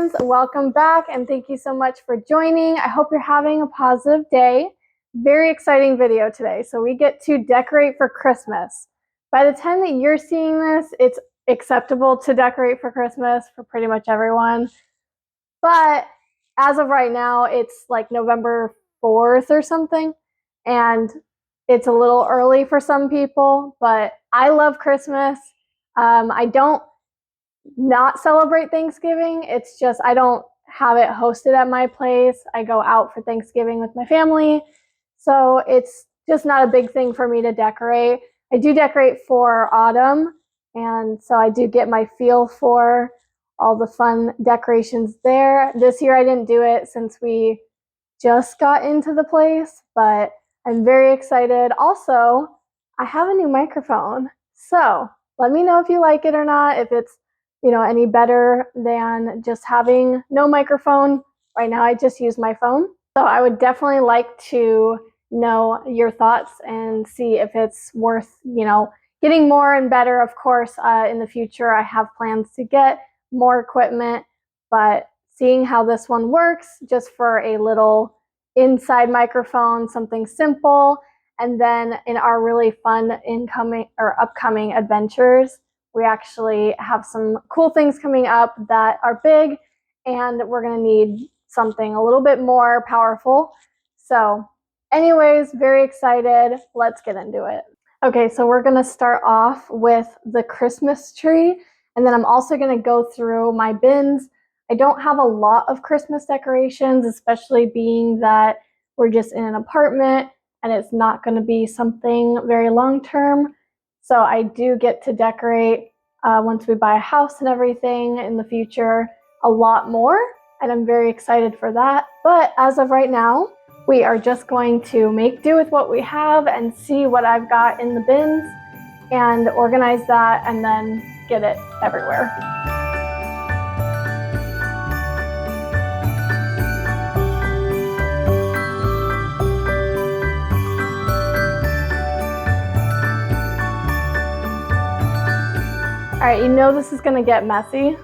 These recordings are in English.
friends, welcome back and thank you so much for joining. I hope you're having a positive day. Very exciting video today. So we get to decorate for Christmas. By the time that you're seeing this, it's acceptable to decorate for Christmas for pretty much everyone. But as of right now, it's like November 4th or something, and it's a little early for some people, but I love Christmas. I don't not celebrate Thanksgiving. It's just I don't have it hosted at my place. I go out for Thanksgiving with my family. So it's just not a big thing for me to decorate. I do decorate for autumn, and so I do get my feel for all the fun decorations there. This year I didn't do it since we just got into the place, but I'm very excited. Also, I have a new microphone. So let me know if you like it or not, if it's any better than just having no microphone. Right now I just use my phone. So I would definitely like to know your thoughts and see if it's worth, getting more and better. Of course, in the future I have plans to get more equipment, but seeing how this one works just for a little inside microphone, something simple. And then in our really fun upcoming adventures, we actually have some cool things coming up that are big, and we're going to need something a little bit more powerful. So anyways, very excited. Let's get into it. Okay, so we're going to start off with the Christmas tree, and then I'm also going to go through my bins. I don't have a lot of Christmas decorations, especially being that we're just in an apartment and it's not going to be something very long term. So I do get to decorate once we buy a house and everything in the future a lot more, and I'm very excited for that. But as of right now, we are just going to make do with what we have and see what I've got in the bins and organize that and then get it everywhere. All right, this is gonna get messy,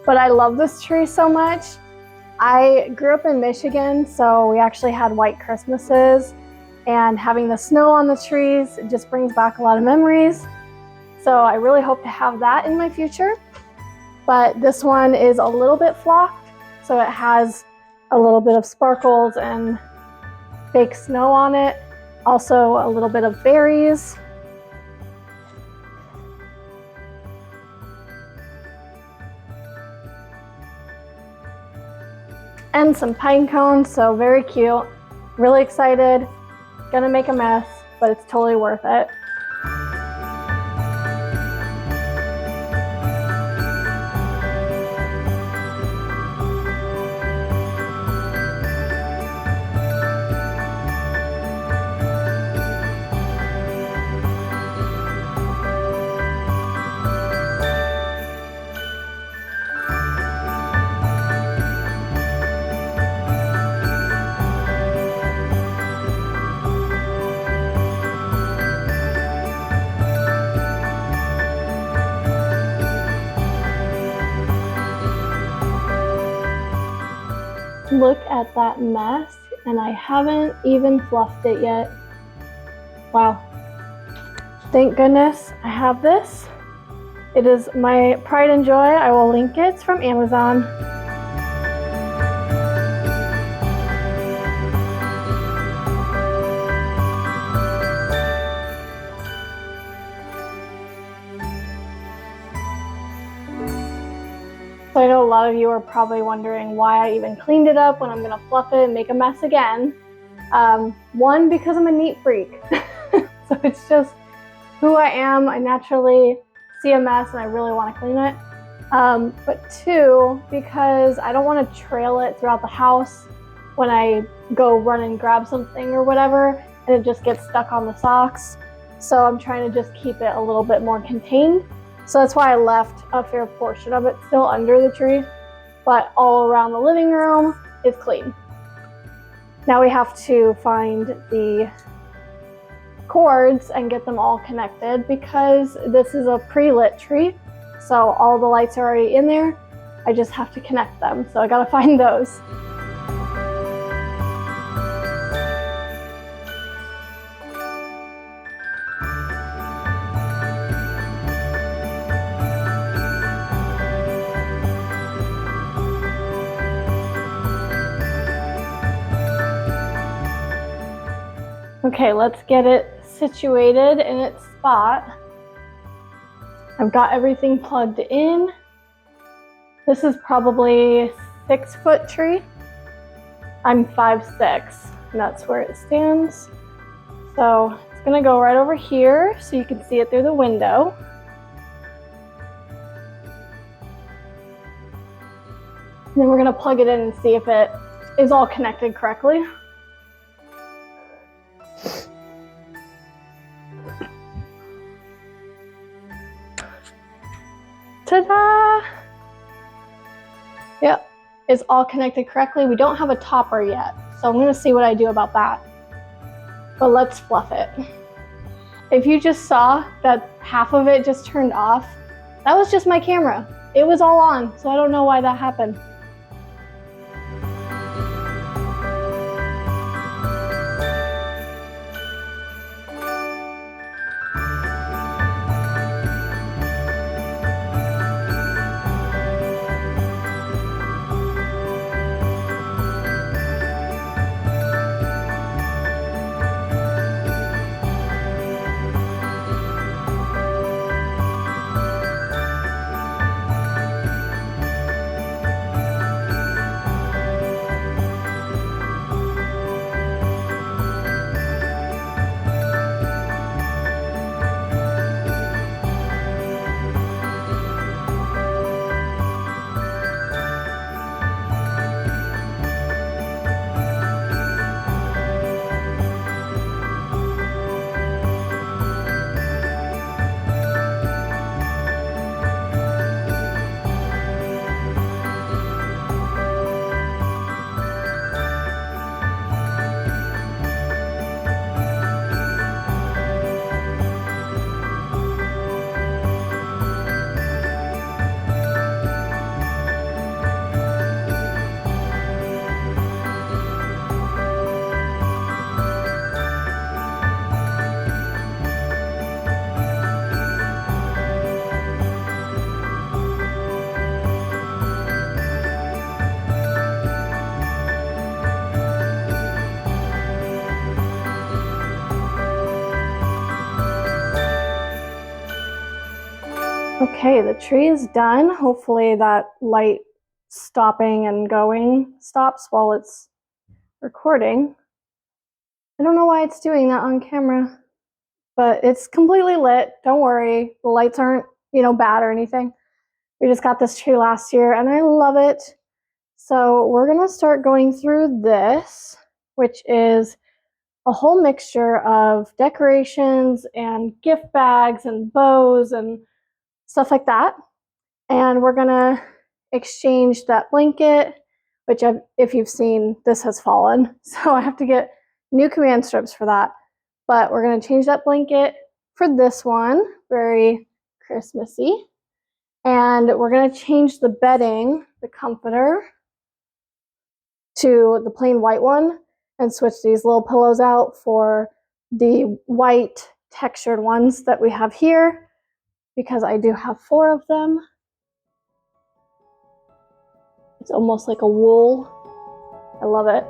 but I love this tree so much. I grew up in Michigan, so we actually had white Christmases, and having the snow on the trees just brings back a lot of memories. So I really hope to have that in my future. But this one is a little bit flocked, so it has a little bit of sparkles and fake snow on it. Also a little bit of berries. And some pine cones, so very cute. Really excited. Gonna make a mess, but it's totally worth it. Look at that mess, and I haven't even fluffed it yet. Wow. Thank goodness I have this. It is my pride and joy. I will link it. It's from Amazon. So I know a lot of you are probably wondering why I even cleaned it up when I'm gonna fluff it and make a mess again. One, because I'm a neat freak. So it's just who I am. I naturally see a mess and I really want to clean it. But two, because I don't want to trail it throughout the house when I go run and grab something or whatever, and it just gets stuck on the socks. So I'm trying to just keep it a little bit more contained. So that's why I left a fair portion of it still under the tree, but all around the living room is clean. Now we have to find the cords and get them all connected because this is a pre-lit tree. So all the lights are already in there. I just have to connect them. So I gotta find those. Okay, let's get it situated in its spot. I've got everything plugged in. This is probably 6-foot tree. I'm 5'6", and that's where it stands. So it's gonna go right over here so you can see it through the window. And then we're gonna plug it in and see if it is all connected correctly. Ta-da! Yep, it's all connected correctly. We don't have a topper yet, so I'm gonna see what I do about that. But let's fluff it. If you just saw that half of it just turned off, that was just my camera. It was all on, so I don't know why that happened. Okay, the tree is done. Hopefully that light stopping and going stops while it's recording. I don't know why it's doing that on camera, but it's completely lit. Don't worry, the lights aren't, bad or anything. We just got this tree last year and I love it. So we're gonna start going through this, which is a whole mixture of decorations and gift bags and bows and stuff like that. And we're gonna exchange that blanket, which if you've seen, this has fallen. So I have to get new command strips for that. But we're gonna change that blanket for this one, very Christmassy. And we're gonna change the bedding, the comforter, to the plain white one and switch these little pillows out for the white textured ones that we have here, because I do have 4 of them. It's almost like a wool. I love it.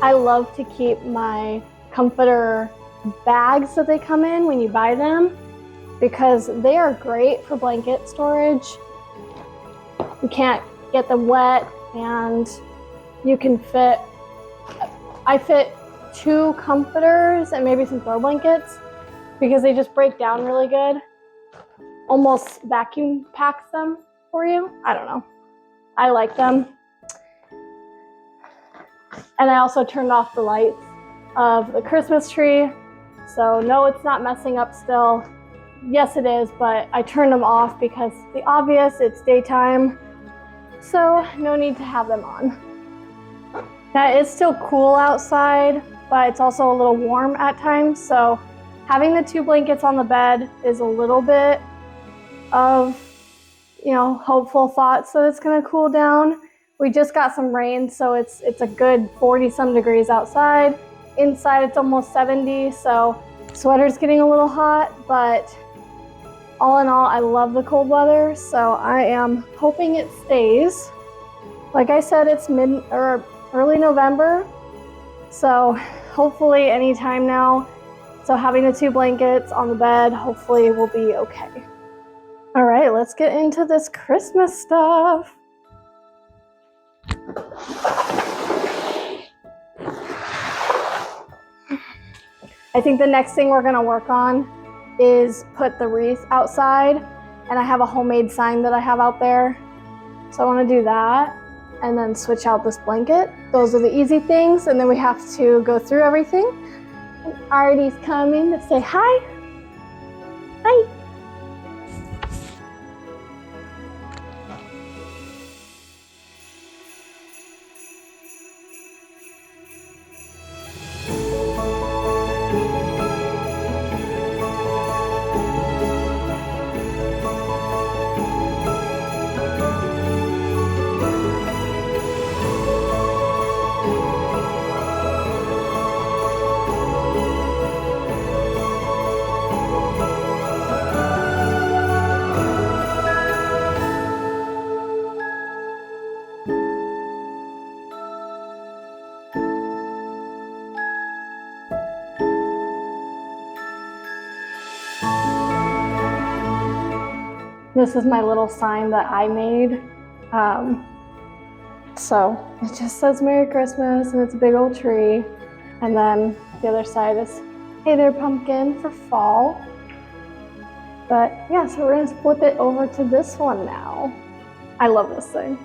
I love to keep my comforter bags that they come in when you buy them because they are great for blanket storage. You can't get them wet, and you can fit, I fit 2 comforters and maybe some throw blankets because they just break down really good. Almost vacuum packs them for you. I don't know. I like them. And I also turned off the lights of the Christmas tree. So no, it's not messing up still. Yes, it is, but I turned them off because the obvious, it's daytime. So no need to have them on. Now it's still cool outside, but it's also a little warm at times. So having the 2 blankets on the bed is a little bit of, hopeful thoughts that it's gonna cool down. We just got some rain, so it's a good 40-some degrees outside. Inside it's almost 70, so sweater's getting a little hot, but all in all, I love the cold weather, so I am hoping it stays. Like I said, it's early November, so hopefully any time now. So having the 2 blankets on the bed, hopefully will be okay. All right, let's get into this Christmas stuff. I think the next thing we're gonna work on is put the wreath outside, and I have a homemade sign that I have out there. So I wanna do that and then switch out this blanket. Those are the easy things, and then we have to go through everything. And Artie's coming to say hi. Hi. This is my little sign that I made. So it just says Merry Christmas, and it's a big old tree. And then the other side is, hey there, pumpkin, for fall. But yeah, so we're gonna flip it over to this one now. I love this thing.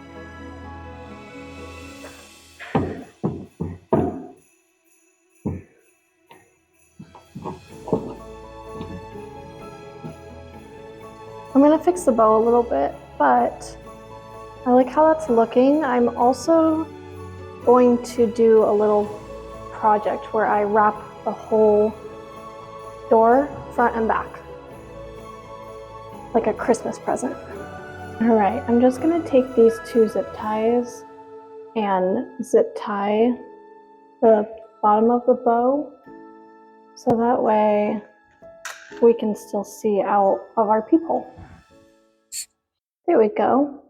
I'm gonna fix the bow a little bit, but I like how that's looking. I'm also going to do a little project where I wrap the whole door, front and back, like a Christmas present. All right, I'm just gonna take these 2 zip ties and zip tie the bottom of the bow, so that way we can still see out of our peephole. There we go.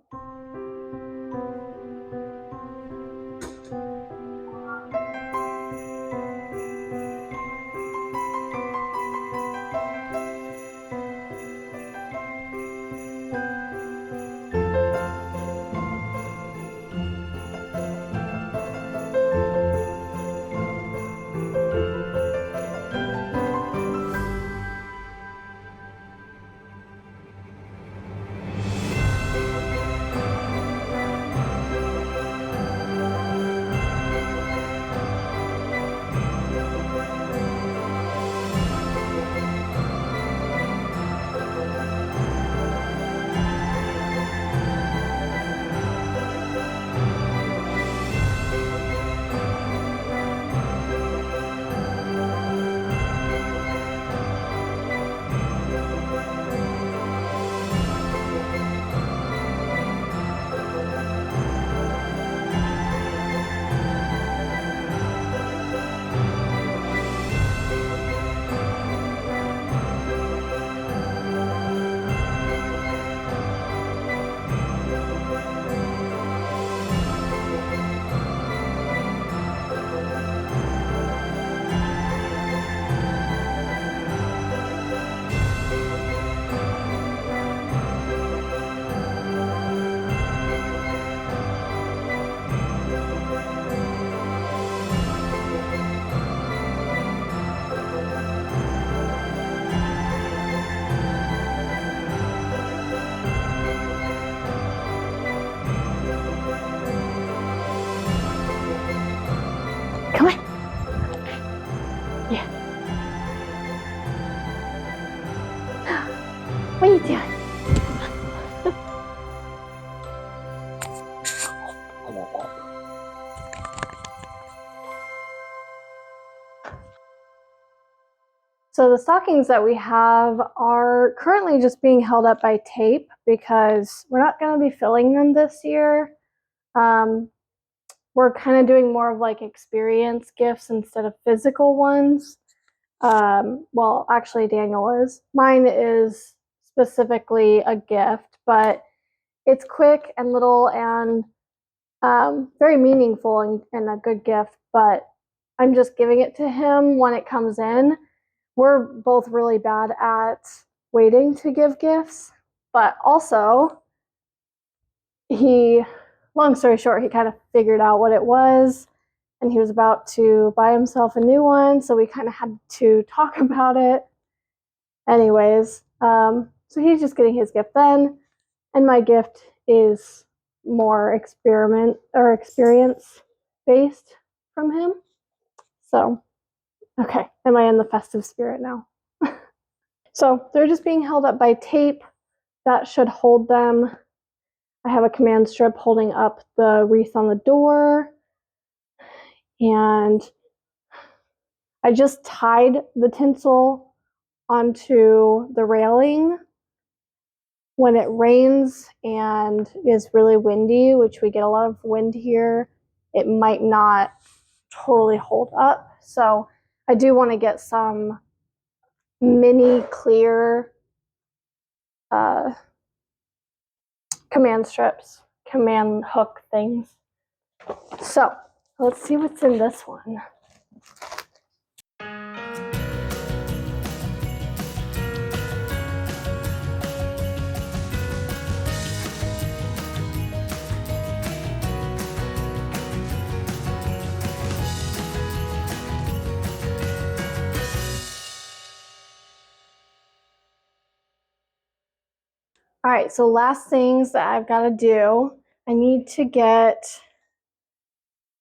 So the stockings that we have are currently just being held up by tape because we're not going to be filling them this year. We're kind of doing more of like experience gifts instead of physical ones. Well, actually, Daniel is. Mine is specifically a gift, but it's quick and little and very meaningful and a good gift. But I'm just giving it to him when it comes in. We're both really bad at waiting to give gifts, but also long story short, he kind of figured out what it was and he was about to buy himself a new one, so we kind of had to talk about it. Anyways, so he's just getting his gift then, and my gift is more experience based from him. So, okay, am I in the festive spirit now? So they're just being held up by tape. That should hold them. I have a command strip holding up the wreath on the door. And I just tied the tinsel onto the railing. When it rains and is really windy, which we get a lot of wind here, it might not totally hold up. So I do want to get some mini clear command strips, command hook things. So let's see what's in this one. All right, so last things that I've got to do, I need to get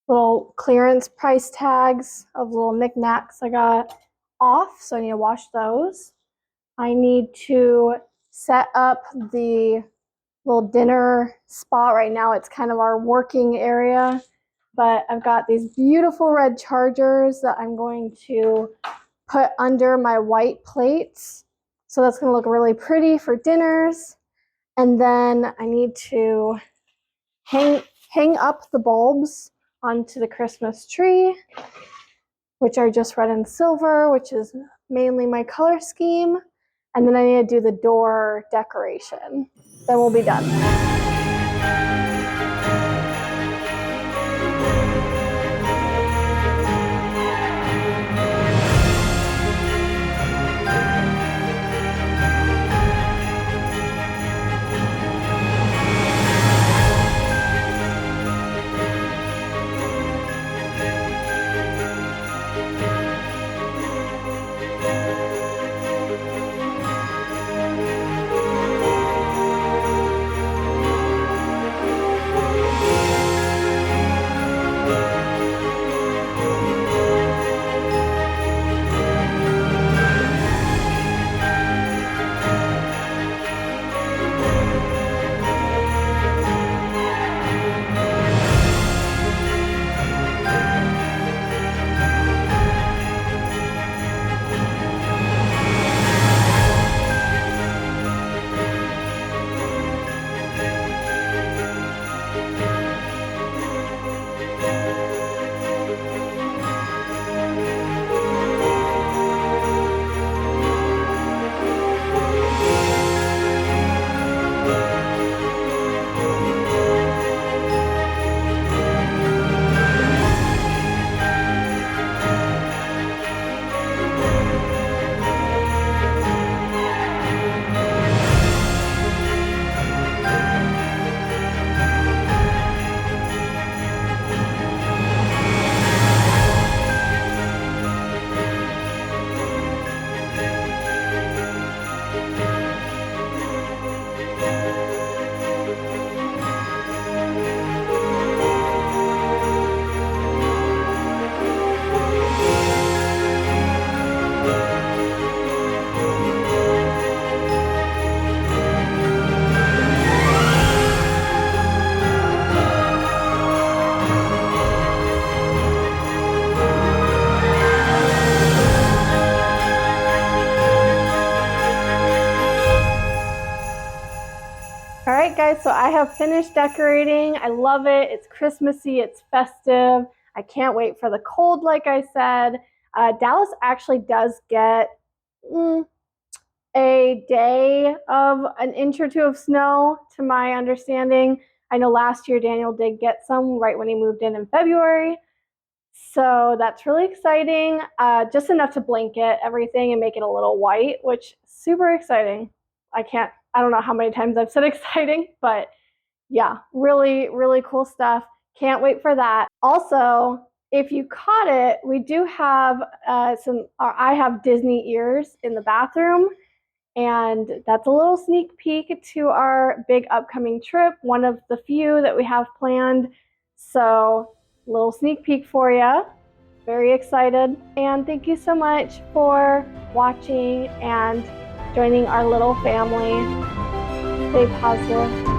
little clearance price tags of little knickknacks I got off, so I need to wash those. I need to set up the little dinner spot. Right now it's kind of our working area, but I've got these beautiful red chargers that I'm going to put under my white plates. So that's going to look really pretty for dinners. And then I need to hang up the bulbs onto the Christmas tree, which are just red and silver, which is mainly my color scheme. And then I need to do the door decoration. Then we'll be done. so I have finished decorating. I love it. It's Christmassy, it's festive. I can't wait for the cold, like I said. Dallas actually does get a day of an inch or two of snow, to my understanding. I know last year Daniel did get some right when he moved in February. So that's really exciting. Just enough to blanket everything and make it a little white, which is super exciting. I don't know how many times I've said exciting, but yeah, really, really cool stuff. Can't wait for that. Also, if you caught it, we do have I have Disney ears in the bathroom, and that's a little sneak peek to our big upcoming trip, one of the few that we have planned. So, little sneak peek for you. Very excited. And thank you so much for watching and joining our little family. Stay positive.